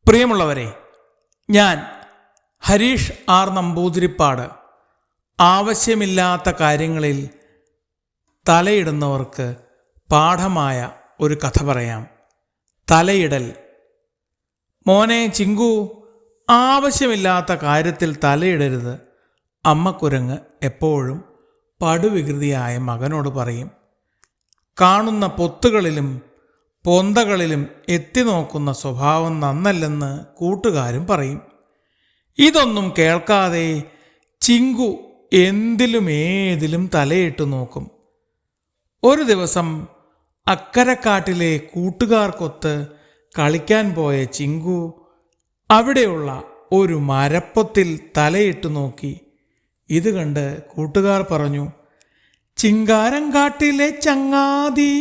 പ്രിയമുള്ളവരെ, ഞാൻ ഹരീഷ് ആർ നമ്പൂതിരിപ്പാട് ആവശ്യമില്ലാത്ത കാര്യങ്ങളിൽ തലയിടുന്നവർക്ക് പാഠമായ ഒരു കഥ പറയാം. തലയിടൽ. മോനെ ചിങ്കു, ആവശ്യമില്ലാത്ത കാര്യത്തിൽ തലയിടരുത്. അമ്മക്കുരങ്ങ് എപ്പോഴും പടുവികൃതിയായ മകനോട് പറയും. കാണുന്ന പൊത്തുകളിലും പൊന്തകളിലും എത്തി നോക്കുന്ന സ്വഭാവം നന്നല്ലെന്ന് കൂട്ടുകാരും പറയും. ഇതൊന്നും കേൾക്കാതെ ചിങ്കു എന്തിലും ഏതിലും തലയിട്ടു നോക്കും. ഒരു ദിവസം അക്കരക്കാട്ടിലെ കൂട്ടുകാർക്കൊത്ത് കളിക്കാൻ പോയ ചിങ്കു അവിടെയുള്ള ഒരു മരപ്പൊത്തിൽ തലയിട്ടു നോക്കി. ഇത് കണ്ട് കൂട്ടുകാർ പറഞ്ഞു, ചിങ്കാരം കാട്ടിലെ ചങ്ങാതി,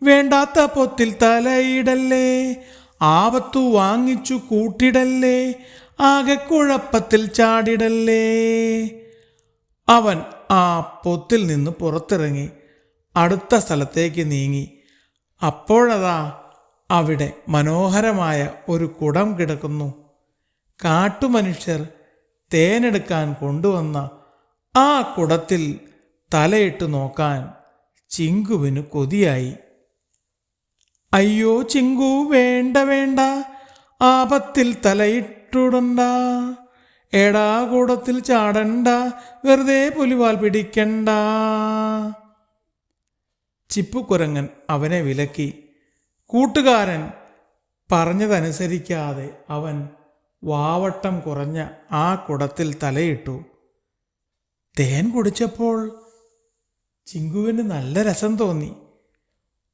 വേണ്ടാത്ത പൊത്തിൽ തലയിടല്ലേ, ആപത്തു വാങ്ങിച്ചു കൂട്ടിടല്ലേ, ആകെ കുഴപ്പത്തിൽ ചാടിടല്ലേ. അവൻ ആ പൊത്തിൽ നിന്ന് പുറത്തിറങ്ങി അടുത്ത സ്ഥലത്തേക്ക് നീങ്ങി. അപ്പോഴതാ അവിടെ മനോഹരമായ ഒരു കുടം കിടക്കുന്നു. കാട്ടുമനുഷ്യർ തേനെടുക്കാൻ കൊണ്ടുവന്ന ആ കുടത്തിൽ തലയിട്ട് നോക്കാൻ ചിങ്കുവിന് കൊതിയായി. അയ്യോ ചിങ്കു, വേണ്ട വേണ്ട, ആപത്തിൽ തലയിട്ടുടണ്ട, എടാ കൂടത്തിൽ ചാടണ്ട, വെറുതെ പുലിവാൽ പിടിക്കണ്ട. ചിപ്പുക്കുരങ്ങൻ അവനെ വിലക്കി. കൂട്ടുകാരൻ പറഞ്ഞതനുസരിക്കാതെ അവൻ വാവട്ടം കുറഞ്ഞ ആ കുടത്തിൽ തലയിട്ടു. തേൻ കുടിച്ചപ്പോൾ ചിങ്കുവിന് നല്ല രസം തോന്നി.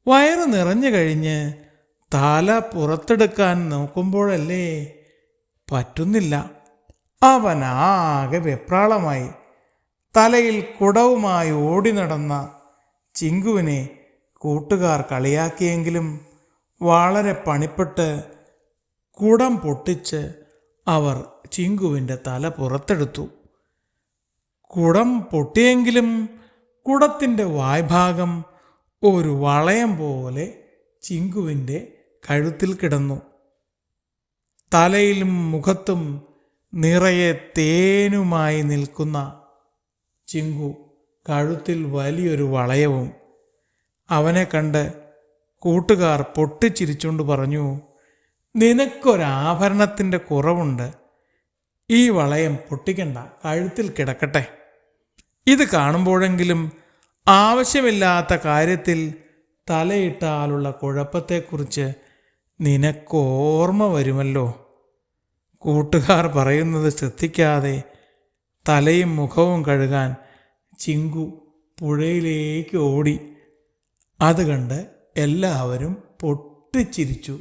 വയറ് നിറഞ്ഞു കഴിഞ്ഞ് തല പുറത്തെടുക്കാൻ നോക്കുമ്പോഴല്ലേ പറ്റുന്നില്ല. അവനാകെ വെപ്രാളമായി. തലയിൽ കുടവുമായി ഓടി നടന്ന ചിങ്കുവിനെ കൂട്ടുകാർ കളിയാക്കിയെങ്കിലും വളരെ പണിപ്പെട്ട് കുടം പൊട്ടിച്ച് അവർ ചിങ്കുവിൻ്റെ തല പുറത്തെടുത്തു. കുടം പൊട്ടിയെങ്കിലും കുടത്തിൻ്റെ വായ്ഭാഗം ഒരു വളയം പോലെ ചിങ്കുവിൻ്റെ കഴുത്തിൽ കിടന്നു. തലയിലും മുഖത്തും നിറയെ തേനുമായി നിൽക്കുന്ന ചിങ്കു കഴുത്തിൽ വലിയൊരു വളയവും. അവനെ കണ്ട് കൂട്ടുകാർ പൊട്ടിച്ചിരിച്ചുകൊണ്ട് പറഞ്ഞു, നിനക്കൊരാഭരണത്തിൻ്റെ കുറവുണ്ട്, ഈ വളയം പൊട്ടിക്കണ്ട, കഴുത്തിൽ കിടക്കട്ടെ. ഇത് കാണുമ്പോഴെങ്കിലും ആവശ്യമില്ലാത്ത കാര്യത്തിൽ തലയിട്ടാലുള്ള കുഴപ്പത്തെക്കുറിച്ച് നിനക്കോർമ്മ വരുമല്ലോ. കൂട്ടുകാർ പറയുന്നത് ശ്രദ്ധിക്കാതെ തലയും മുഖവും കഴുകാൻ ചിങ്കു പുഴയിലേക്ക് ഓടി. അത് കണ്ട് എല്ലാവരും പൊട്ടിച്ചിരിച്ചു.